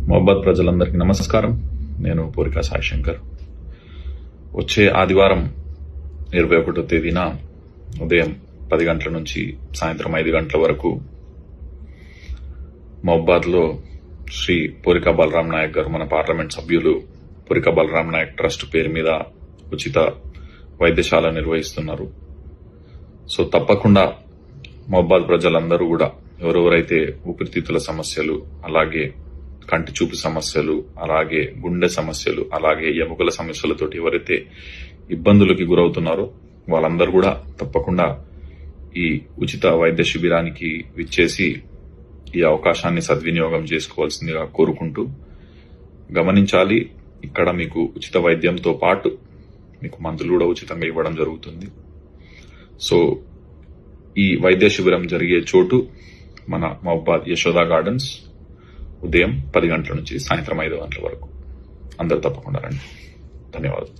మహబాద్ ప్రజలందరికీ నమస్కారం. నేను పూరికా సాయిశంకర్. వచ్చే ఆదివారం 21వ తేదీన ఉదయం 10 గంటల నుంచి సాయంత్రం 5 గంటల వరకు మహబాద్లో శ్రీ పూరికా బలరాం నాయక్ గారు, మన పార్లమెంట్ సభ్యులు, పూరికా బలరాం నాయక్ ట్రస్ట్ పేరు మీద ఉచిత వైద్యశాల నిర్వహిస్తున్నారు. సో తప్పకుండా మహబాద్ ప్రజలందరూ కూడా ఎవరెవరైతే ఊపిరితిత్తుల సమస్యలు, అలాగే కంటి చూపు సమస్యలు, అలాగే గుండె సమస్యలు, అలాగే ఎముకల సమస్యలతోటి ఎవరైతే ఇబ్బందులకి గురవుతున్నారో వాళ్ళందరూ కూడా తప్పకుండా ఈ ఉచిత వైద్య శిబిరానికి విచ్చేసి ఈ అవకాశాన్ని సద్వినియోగం చేసుకోవాల్సిందిగా కోరుకుంటూ, గమనించాలి, ఇక్కడ మీకు ఉచిత వైద్యంతో పాటు మీకు మందులు కూడా ఉచితంగా ఇవ్వడం జరుగుతుంది. సో ఈ వైద్య శిబిరం జరిగే చోటు మన మహబాద్ యశోదా గార్డెన్స్, ఉదయం 10 గంటల నుంచి సాయంత్రం 5 గంటల వరకు. అందరూ తప్పకుండా రండి. ధన్యవాదాలు.